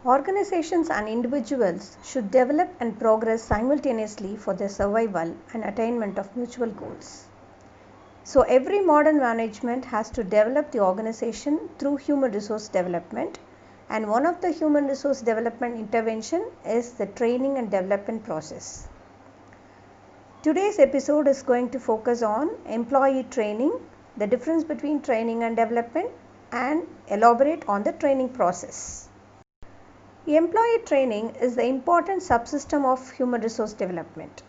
Organizations and individuals should develop and progress simultaneously for their survival and attainment of mutual goals. So every modern management has to develop the organization through human resource development, and one of the human resource development intervention is the training and development process. Today's episode is going to focus on employee training, the difference between training and development, and elaborate on the training process. Employee training is the important subsystem of human resource development.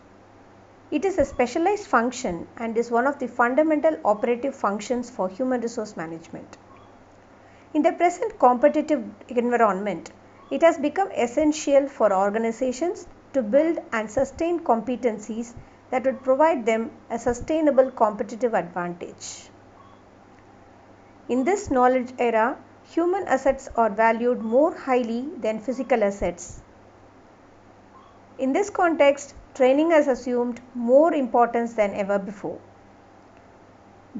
It is a specialized function and is one of the fundamental operative functions for human resource management. In the present competitive environment, it has become essential for organizations to build and sustain competencies that would provide them a sustainable competitive advantage. In this knowledge era, human assets are valued more highly than physical assets. In this context, training has assumed more importance than ever before.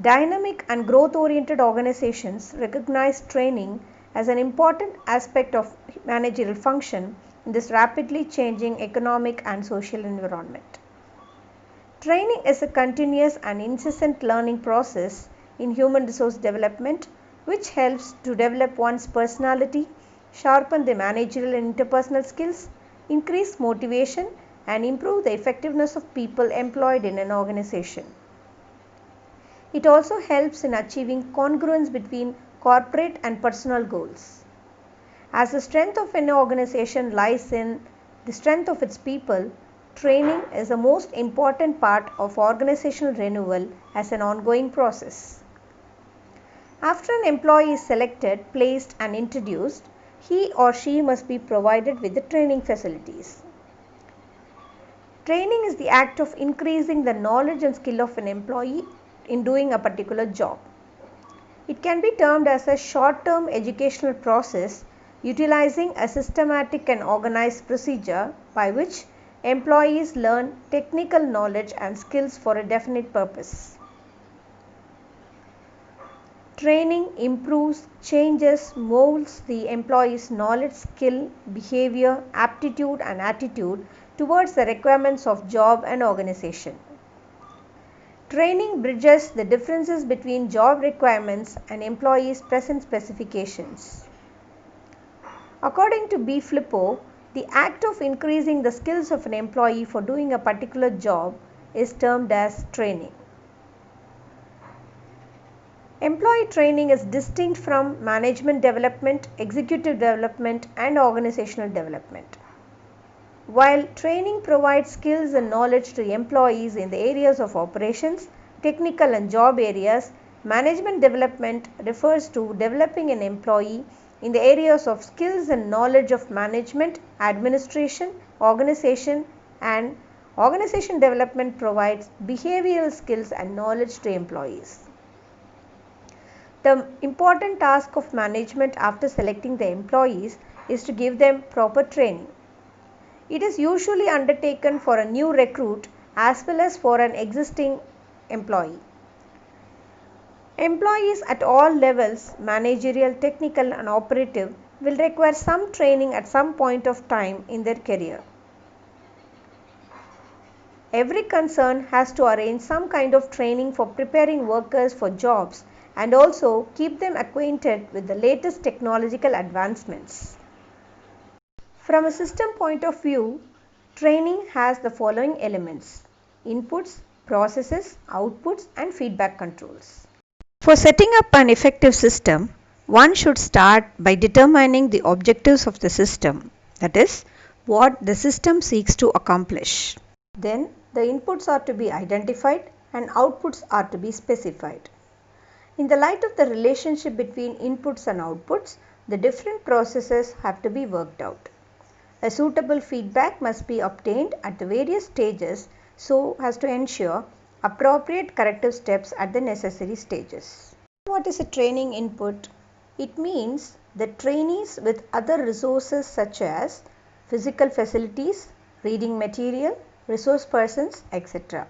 Dynamic and growth-oriented organizations recognize training as an important aspect of managerial function in this rapidly changing economic and social environment. Training is a continuous and incessant learning process in human resource development, which helps to develop one's personality, sharpen the managerial and interpersonal skills, increase motivation, and improve the effectiveness of people employed in an organization. It also helps in achieving congruence between corporate and personal goals. As the strength of an organization lies in the strength of its people, training is the most important part of organizational renewal as an ongoing process. After an employee is selected, placed, and introduced, he or she must be provided with the training facilities. Training is the act of increasing the knowledge and skill of an employee in doing a particular job. It can be termed as a short-term educational process utilizing a systematic and organized procedure by which employees learn technical knowledge and skills for a definite purpose. Training improves, changes, molds the employee's knowledge, skill, behavior, aptitude, and attitude towards the requirements of job and organization. Training bridges the differences between job requirements and employees' present specifications. According to B. Flippo, the act of increasing the skills of an employee for doing a particular job is termed as training. Employee training is distinct from management development, executive development, and organizational development. While training provides skills and knowledge to employees in the areas of operations, technical and job areas, management development refers to developing an employee in the areas of skills and knowledge of management, administration, organization, and organization development provides behavioral skills and knowledge to employees. The important task of management after selecting the employees is to give them proper training. It is usually undertaken for a new recruit as well as for an existing employee. Employees at all levels, managerial, technical, and operative, will require some training at some point of time in their career. Every concern has to arrange some kind of training for preparing workers for jobs and also keep them acquainted with the latest technological advancements. From a system point of view, training has the following elements: inputs, processes, outputs, and feedback controls. For setting up an effective system, one should start by determining the objectives of the system, that is, what the system seeks to accomplish. Then, the inputs are to be identified and outputs are to be specified. In the light of the relationship between inputs and outputs, the different processes have to be worked out. A suitable feedback must be obtained at the various stages so as to ensure appropriate corrective steps at the necessary stages. What is a training input? It means the trainees with other resources such as physical facilities, reading material, resource persons, etc.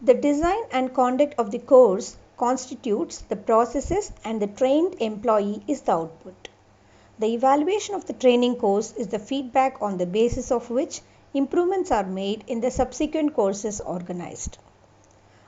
The design and conduct of the course constitutes the processes and the trained employee is the output. The evaluation of the training course is the feedback on the basis of which improvements are made in the subsequent courses organized.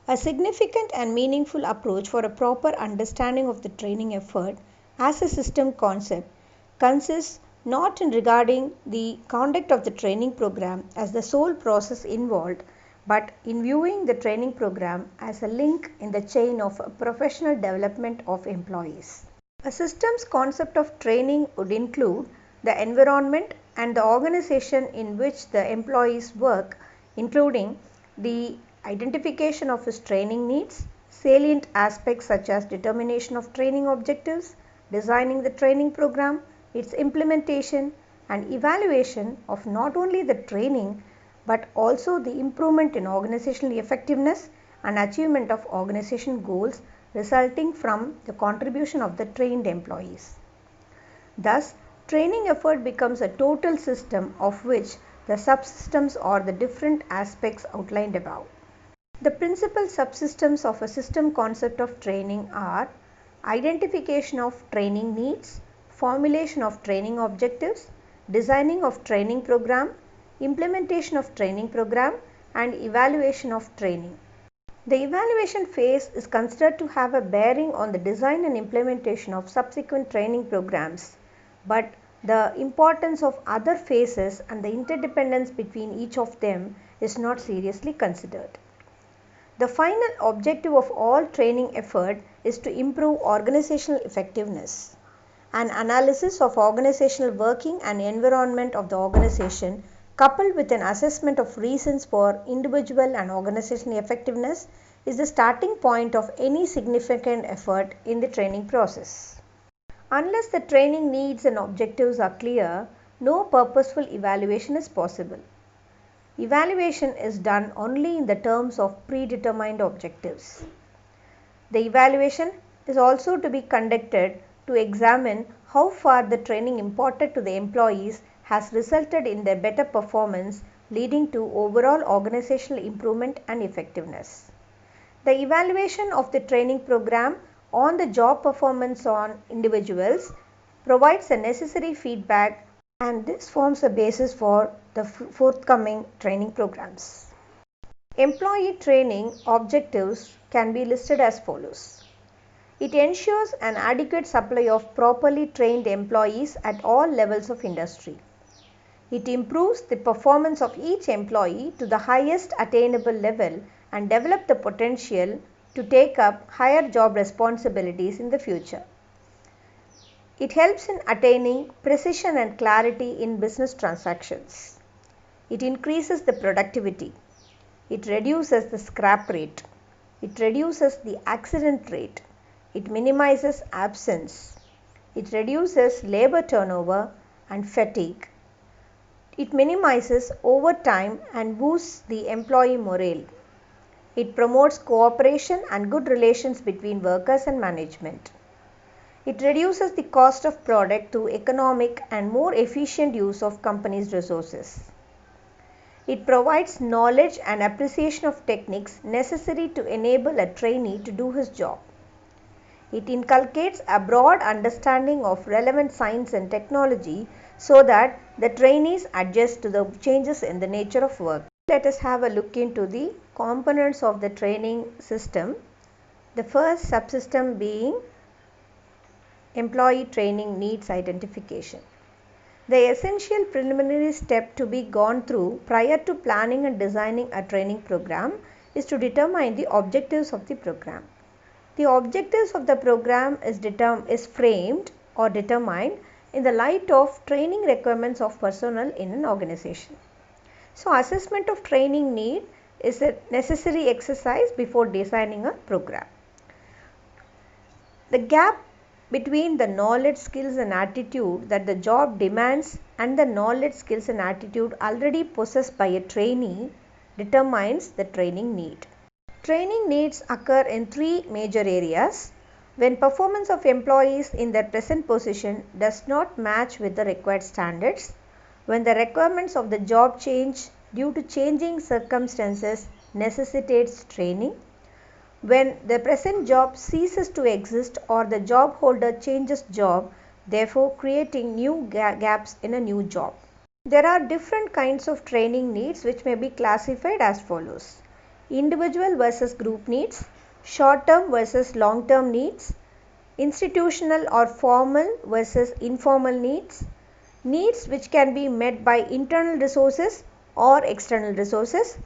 A significant and meaningful approach for a proper understanding of the training effort as a system concept consists not in regarding the conduct of the training program as the sole process involved, but in viewing the training program as a link in the chain of professional development of employees. A system's concept of training would include the environment and the organization in which the employees work, including the identification of his training needs, salient aspects such as determination of training objectives, designing the training program, its implementation, and evaluation of not only the training but also the improvement in organizational effectiveness and achievement of organization goals resulting from the contribution of the trained employees. Thus, training effort becomes a total system of which the subsystems are the different aspects outlined above. The principal subsystems of a system concept of training are identification of training needs, formulation of training objectives, designing of training program, implementation of training program, and evaluation of training. The evaluation phase is considered to have a bearing on the design and implementation of subsequent training programs, but the importance of other phases and the interdependence between each of them is not seriously considered. The final objective of all training effort is to improve organizational effectiveness. An analysis of organizational working and environment of the organization coupled with an assessment of reasons for individual and organizational effectiveness is the starting point of any significant effort in the training process. Unless the training needs and objectives are clear, no purposeful evaluation is possible. Evaluation is done only in the terms of predetermined objectives. The evaluation is also to be conducted to examine how far the training imparted to the employees has resulted in their better performance, leading to overall organizational improvement and effectiveness. The evaluation of the training program on the job performance on individuals provides the necessary feedback, and this forms a basis for the forthcoming training programs. Employee training objectives can be listed as follows. It ensures an adequate supply of properly trained employees at all levels of industry. It improves the performance of each employee to the highest attainable level and develop the potential to take up higher job responsibilities in the future. It helps in attaining precision and clarity in business transactions. It increases the productivity. It reduces the scrap rate. It reduces the accident rate. It minimizes absence. It reduces labor turnover and fatigue. It minimizes overtime and boosts the employee morale. It promotes cooperation and good relations between workers and management. It reduces the cost of product through economic and more efficient use of company's resources. It provides knowledge and appreciation of techniques necessary to enable a trainee to do his job. It inculcates a broad understanding of relevant science and technology so that the trainees adjust to the changes in the nature of work. Let us have a look into the components of the training system. The first subsystem being employee training needs identification. The essential preliminary step to be gone through prior to planning and designing a training program is to determine the objectives of the program. The objectives of the program is framed or determined in the light of training requirements of personnel in an organization. So, assessment of training need is a necessary exercise before designing a program. The gap between the knowledge, skills and attitude that the job demands and the knowledge, skills and attitude already possessed by a trainee determines the training need. Training needs occur in three major areas: when performance of employees in their present position does not match with the required standards, when the requirements of the job change due to changing circumstances necessitates training, when the present job ceases to exist or the job holder changes job therefore creating new gaps in a new job. There are different kinds of training needs which may be classified as follows: individual versus group needs, short-term versus long-term needs, institutional or formal versus informal needs, needs which can be met by internal resources or external resources,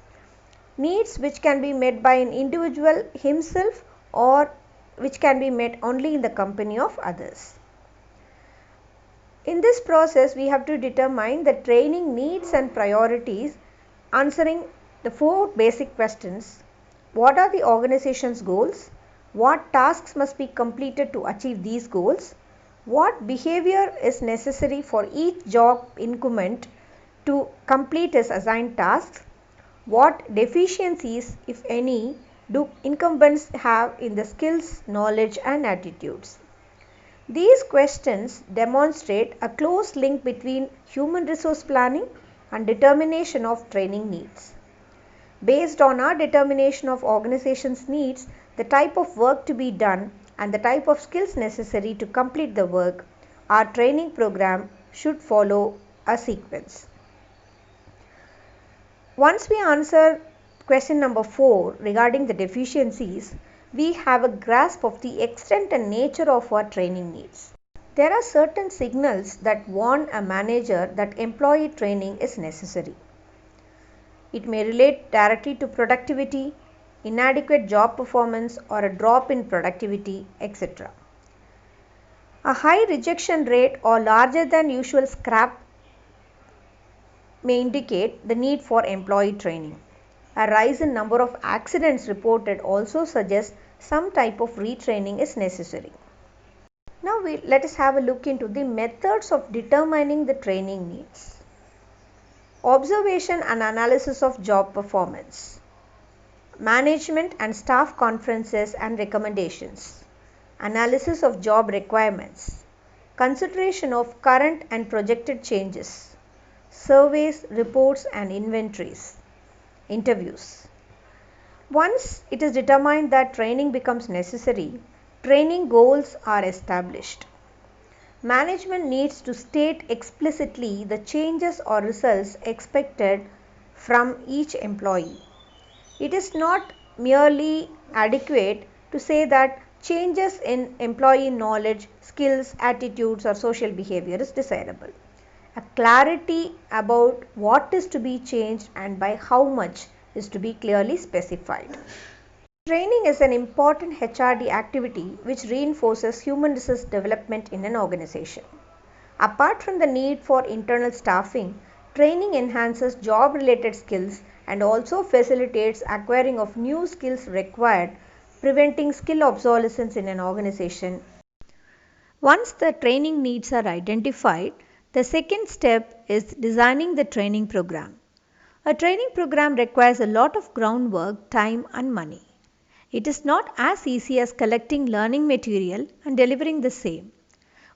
needs which can be met by an individual himself or which can be met only in the company of others. In this process, we have to determine the training needs and priorities, answering the four basic questions: what are the organization's goals? What tasks must be completed to achieve these goals? What behavior is necessary for each job incumbent to complete his assigned tasks? What deficiencies, if any, do incumbents have in the skills, knowledge, and attitudes? These questions demonstrate a close link between human resource planning and determination of training needs. Based on our determination of organization's needs, the type of work to be done, and the type of skills necessary to complete the work, our training program should follow a sequence. Once we answer question number 4 regarding the deficiencies, we have a grasp of the extent and nature of our training needs. There are certain signals that warn a manager that employee training is necessary. It may relate directly to productivity, inadequate job performance, or a drop in productivity, etc. A high rejection rate or larger than usual scrap may indicate the need for employee training. A rise in number of accidents reported also suggests some type of retraining is necessary. Now let us have a look into the methods of determining the training needs. Observation and analysis of job performance, management and staff conferences and recommendations, analysis of job requirements, consideration of current and projected changes, surveys, reports and inventories, interviews. Once it is determined that training becomes necessary, training goals are established. Management needs to state explicitly the changes or results expected from each employee. It is not merely adequate to say that changes in employee knowledge, skills, attitudes, or social behavior is desirable. A clarity about what is to be changed and by how much is to be clearly specified. Training is an important HRD activity which reinforces human resource development in an organization. Apart from the need for internal staffing, training enhances job-related skills and also facilitates acquiring of new skills required, preventing skill obsolescence in an organization. Once the training needs are identified, the second step is designing the training program. A training program requires a lot of groundwork, time and money. It is not as easy as collecting learning material and delivering the same.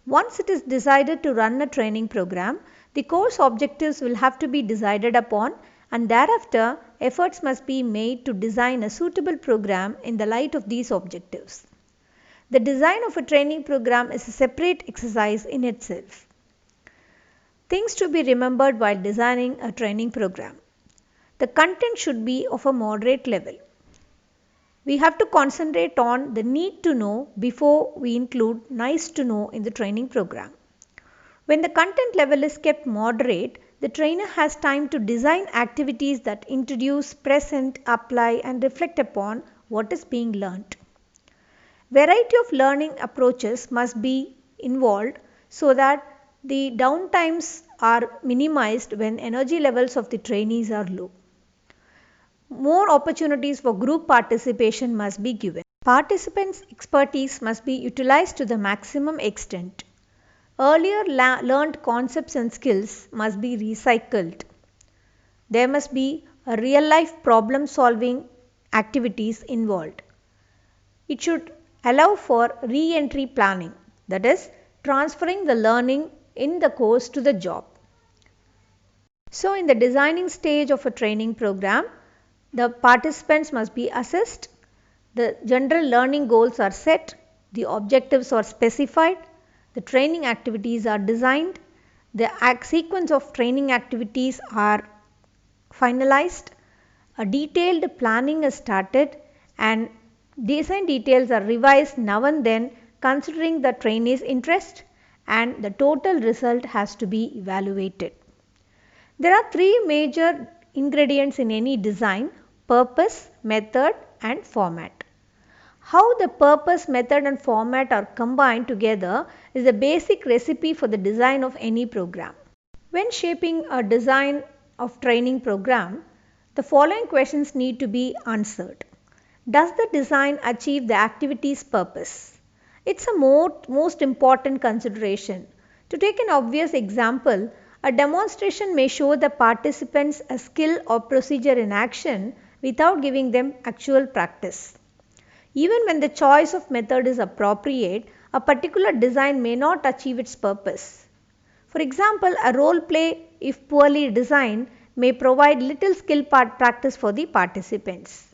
Once it is decided to run a training program, the course objectives will have to be decided upon, and thereafter efforts must be made to design a suitable program in the light of these objectives. The design of a training program is a separate exercise in itself. Things to be remembered while designing a training program. The content should be of a moderate level. We have to concentrate on the need to know before we include nice to know in the training program. When the content level is kept moderate, the trainer has time to design activities that introduce, present, apply and reflect upon what is being learnt. Variety of learning approaches must be involved so that the downtimes are minimized when energy levels of the trainees are low. More opportunities for group participation must be given. Participants' expertise must be utilized to the maximum extent. Earlier learned concepts and skills must be recycled. There must be a real-life problem-solving activities involved. It should allow for re-entry planning, that is, transferring the learning in the course to the job. So, in the designing stage of a training program, the participants must be assessed, the general learning goals are set, the objectives are specified, the training activities are designed, the sequence of training activities are finalized, a detailed planning is started, and design details are revised now and then considering the trainee's interest, and the total result has to be evaluated. There are three major ingredients in any design: purpose, method, and format. How the purpose, method, and format are combined together is the basic recipe for the design of any program. When shaping a design of training program, the following questions need to be answered. Does the design achieve the activity's purpose? It's a most important consideration. To take an obvious example, a demonstration may show the participants a skill or procedure in action without giving them actual practice. Even when the choice of method is appropriate, a particular design may not achieve its purpose. For example, a role play, if poorly designed, may provide little skill practice for the participants.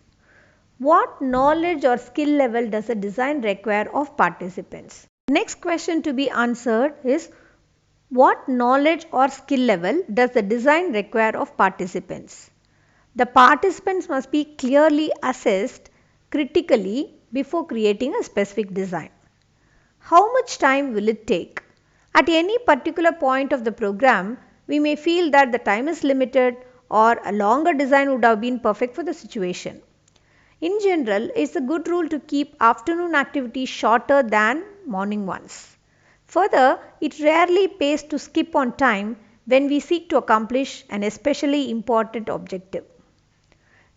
What knowledge or skill level does a design require of participants? Next question to be answered is, what knowledge or skill level does the design require of participants? The participants must be clearly assessed critically before creating a specific design. How much time will it take? At any particular point of the program, we may feel that the time is limited or a longer design would have been perfect for the situation. In general, it's a good rule to keep afternoon activities shorter than morning ones. Further, it rarely pays to skip on time when we seek to accomplish an especially important objective.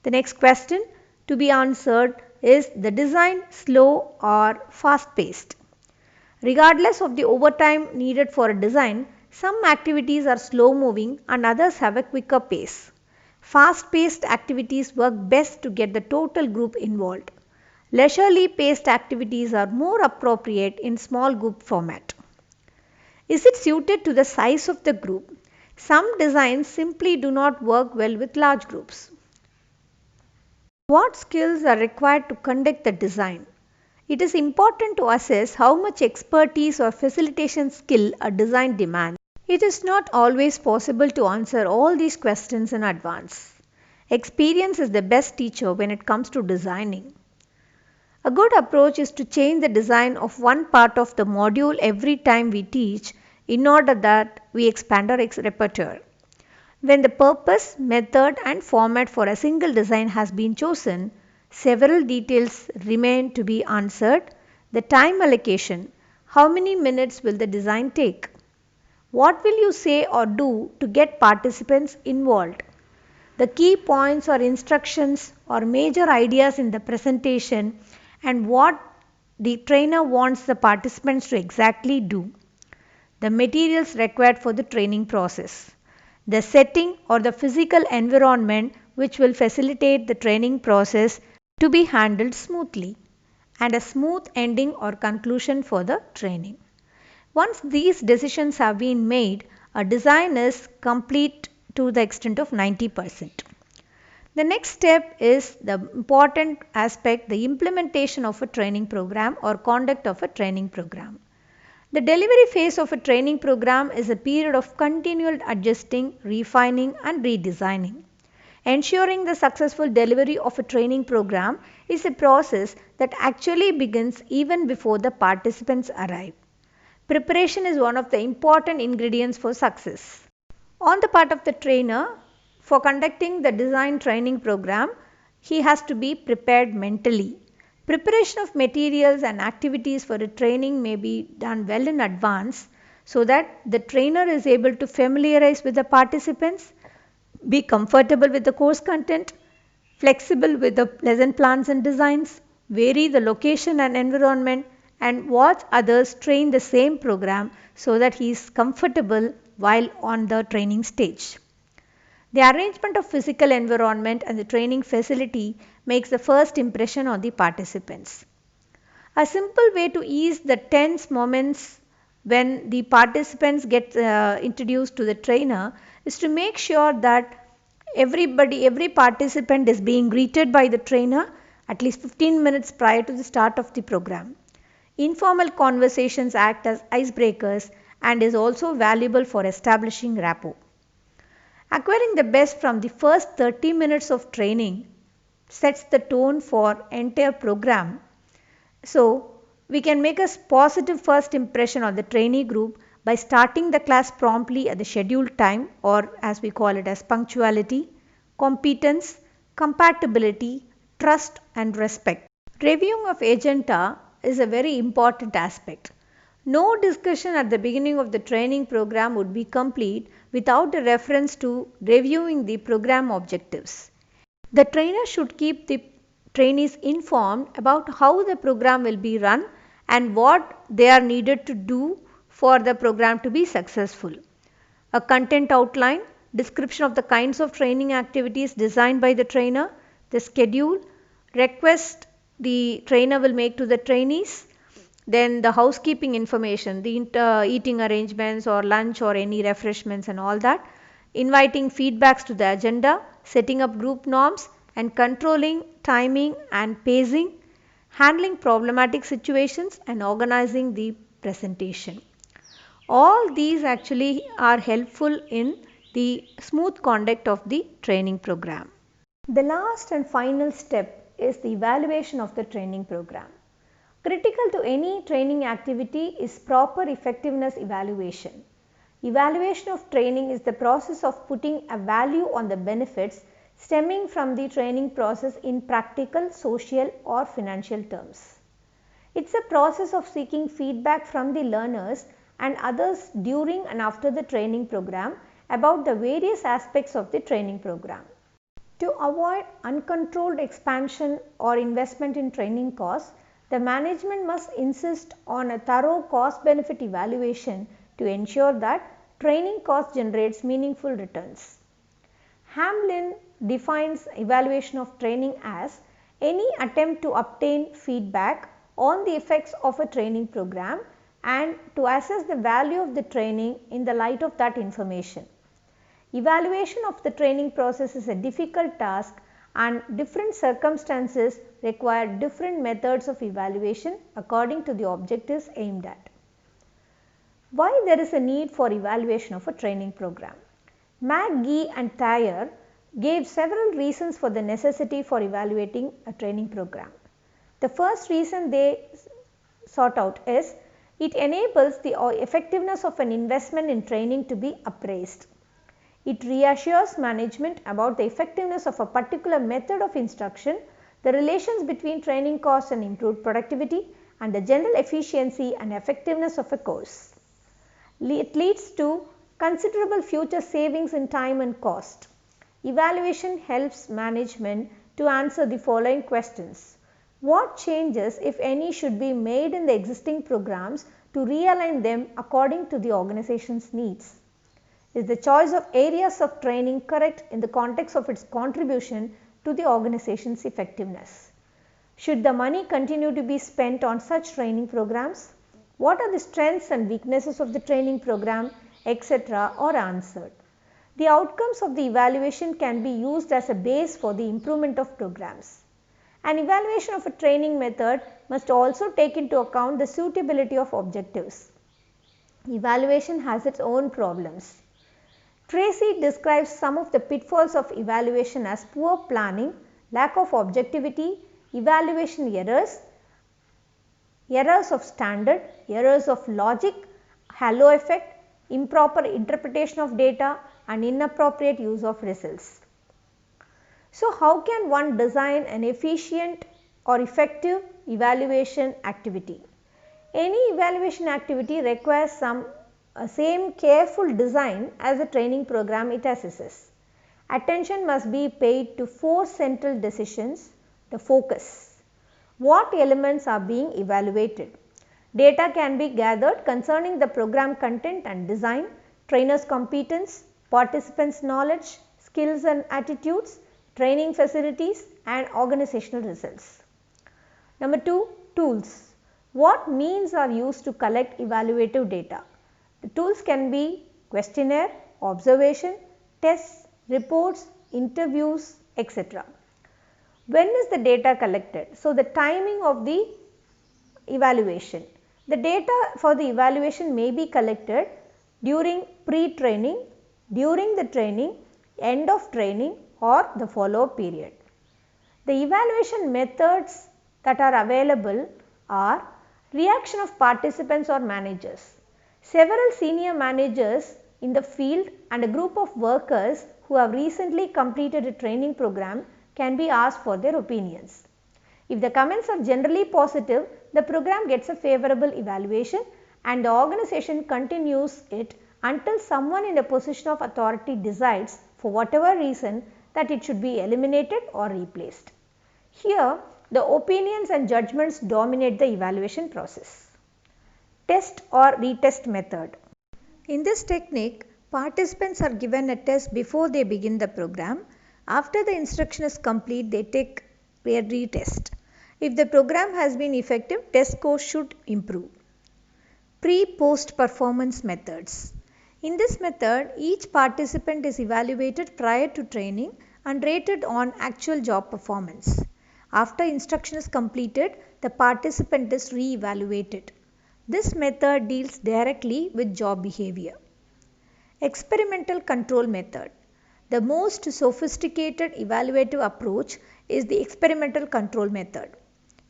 The next question to be answered is the design slow or fast paced? Regardless of the overtime needed for a design, some activities are slow moving and others have a quicker pace. Fast paced activities work best to get the total group involved. Leisurely paced activities are more appropriate in small group format. Is it suited to the size of the group? Some designs simply do not work well with large groups. What skills are required to conduct the design? It is important to assess how much expertise or facilitation skill a design demands. It is not always possible to answer all these questions in advance. Experience is the best teacher when it comes to designing. A good approach is to change the design of one part of the module every time we teach in order that we expand our repertoire. When the purpose, method, and format for a single design has been chosen, several details remain to be answered. The time allocation. How many minutes will the design take? What will you say or do to get participants involved? The key points or instructions or major ideas in the presentation and what the trainer wants the participants to exactly do. The materials required for the training process. The setting or the physical environment which will facilitate the training process to be handled smoothly, and a smooth ending or conclusion for the training. Once these decisions have been made, a design is complete to the extent of 90%. The next step is the important aspect, the implementation of a training program or conduct of a training program. The delivery phase of a training program is a period of continual adjusting, refining, and redesigning. Ensuring the successful delivery of a training program is a process that actually begins even before the participants arrive. Preparation is one of the important ingredients for success. On the part of the trainer, for conducting the design training program, he has to be prepared mentally. Preparation of materials and activities for a training may be done well in advance so that the trainer is able to familiarize with the participants, be comfortable with the course content, flexible with the lesson plans and designs, vary the location and environment, and watch others train the same program so that he is comfortable while on the training stage. The arrangement of physical environment and the training facility makes the first impression on the participants. A simple way to ease the tense moments when the participants get introduced to the trainer is to make sure that every participant is being greeted by the trainer at least 15 minutes prior to the start of the program. Informal conversations act as icebreakers and is also valuable for establishing rapport. Acquiring the best from the first 30 minutes of training sets the tone for entire program. So, we can make a positive first impression on the trainee group by starting the class promptly at the scheduled time, or as we call it as punctuality, competence, compatibility, trust and respect. Reviewing of agenda is a very important aspect. No discussion at the beginning of the training program would be complete without a reference to reviewing the program objectives. The trainer should keep the trainees informed about how the program will be run and what they are needed to do for the program to be successful. A content outline, description of the kinds of training activities designed by the trainer, the schedule, request the trainer will make to the trainees, then the housekeeping information, the eating arrangements or lunch or any refreshments and all that, inviting feedbacks to the agenda, setting up group norms and controlling timing and pacing, handling problematic situations and organizing the presentation. All these actually are helpful in the smooth conduct of the training program. The last and final step is the evaluation of the training program. Critical to any training activity is proper effectiveness evaluation. Evaluation of training is the process of putting a value on the benefits stemming from the training process in practical, social or financial terms. It's a process of seeking feedback from the learners and others during and after the training program about the various aspects of the training program. To avoid uncontrolled expansion or investment in training costs, the management must insist on a thorough cost-benefit evaluation to ensure that training cost generates meaningful returns. Hamlin defines evaluation of training as any attempt to obtain feedback on the effects of a training program and to assess the value of the training in the light of that information. Evaluation of the training process is a difficult task and different circumstances require different methods of evaluation according to the objectives aimed at. Why there is a need for evaluation of a training program? McGee and Thayer gave several reasons for the necessity for evaluating a training program. The first reason they sought out is it enables the effectiveness of an investment in training to be appraised. It reassures management about the effectiveness of a particular method of instruction, the relations between training costs and improved productivity, and the general efficiency and effectiveness of a course. It leads to considerable future savings in time and cost. Evaluation helps management to answer the following questions. What changes, if any, should be made in the existing programs to realign them according to the organization's needs? Is the choice of areas of training correct in the context of its contribution to the organization's effectiveness? Should the money continue to be spent on such training programs? What are the strengths and weaknesses of the training program, etc. are answered. The outcomes of the evaluation can be used as a base for the improvement of programs. An evaluation of a training method must also take into account the suitability of objectives. Evaluation has its own problems. Tracy describes some of the pitfalls of evaluation as poor planning, lack of objectivity, evaluation errors, errors of standard, errors of logic, halo effect, improper interpretation of data and inappropriate use of results. So, how can one design an efficient or effective evaluation activity? Any evaluation activity requires some same careful design as a training program it assesses. Attention must be paid to 4 central decisions. The focus. What elements are being evaluated? Data can be gathered concerning the program content and design, trainers' competence, participants' knowledge, skills and attitudes, training facilities and organizational results. Number 2, tools. What means are used to collect evaluative data? The tools can be questionnaire, observation, tests, reports, interviews, etc. When is the data collected? So, the timing of the evaluation. The data for the evaluation may be collected during pre-training, during the training, end of training or the follow-up period. The evaluation methods that are available are reaction of participants or managers. Several senior managers in the field and a group of workers who have recently completed a training program can be asked for their opinions. If the comments are generally positive, the program gets a favorable evaluation and the organization continues it until someone in a position of authority decides, for whatever reason, that it should be eliminated or replaced. Here, the opinions and judgments dominate the evaluation process. Test or retest method. In this technique, participants are given a test before they begin the program. After the instruction is complete, they take a retest. If the program has been effective, test scores should improve. Pre-post performance methods. In this method, each participant is evaluated prior to training and rated on actual job performance. After instruction is completed, the participant is re-evaluated. This method deals directly with job behavior. Experimental control method. The most sophisticated evaluative approach is the experimental control method.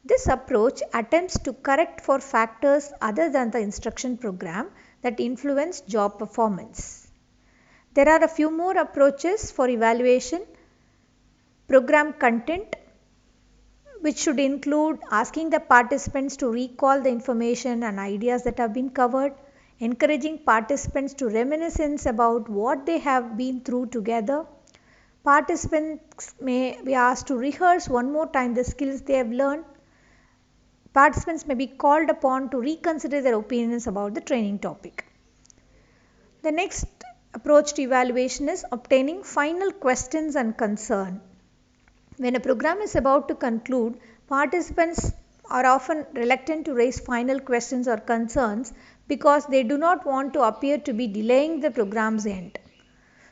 This approach attempts to correct for factors other than the instruction program that influence job performance. There are a few more approaches for evaluation. Program content, which should include asking the participants to recall the information and ideas that have been covered, encouraging participants to reminisce about what they have been through together. Participants may be asked to rehearse one more time the skills they have learned. Participants may be called upon to reconsider their opinions about the training topic. The next approach to evaluation is obtaining final questions and concern. When a program is about to conclude, participants are often reluctant to raise final questions or concerns because they do not want to appear to be delaying the program's end.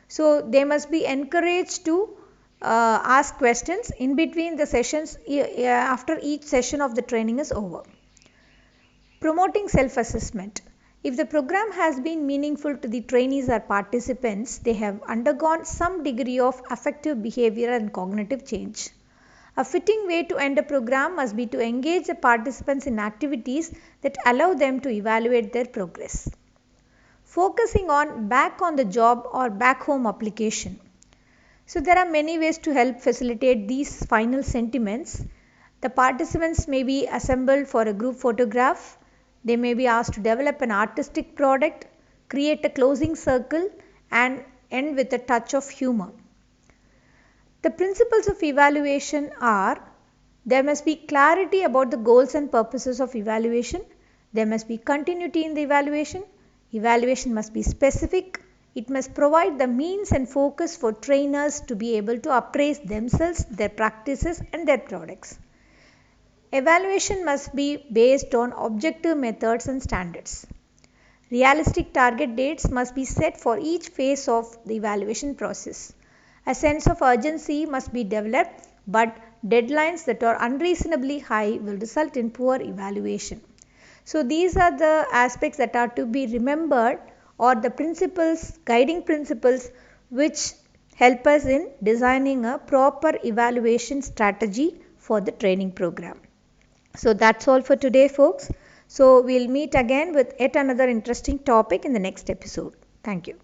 So, they must be encouraged to ask questions in between the sessions after each session of the training is over. Promoting self-assessment. If the program has been meaningful to the trainees or participants, they have undergone some degree of affective behavior and cognitive change. A fitting way to end a program must be to engage the participants in activities that allow them to evaluate their progress. Focusing on back on the job or back home application. So, there are many ways to help facilitate these final sentiments. The participants may be assembled for a group photograph. They may be asked to develop an artistic product, create a closing circle and end with a touch of humor. The principles of evaluation are: there must be clarity about the goals and purposes of evaluation. There must be continuity in the evaluation. Evaluation must be specific. It must provide the means and focus for trainers to be able to appraise themselves, their practices and their products. Evaluation must be based on objective methods and standards. Realistic target dates must be set for each phase of the evaluation process. A sense of urgency must be developed, but deadlines that are unreasonably high will result in poor evaluation. So, these are the aspects that are to be remembered, or the principles, guiding principles, which help us in designing a proper evaluation strategy for the training program. So, that's all for today, folks. So, we'll meet again with yet another interesting topic in the next episode. Thank you.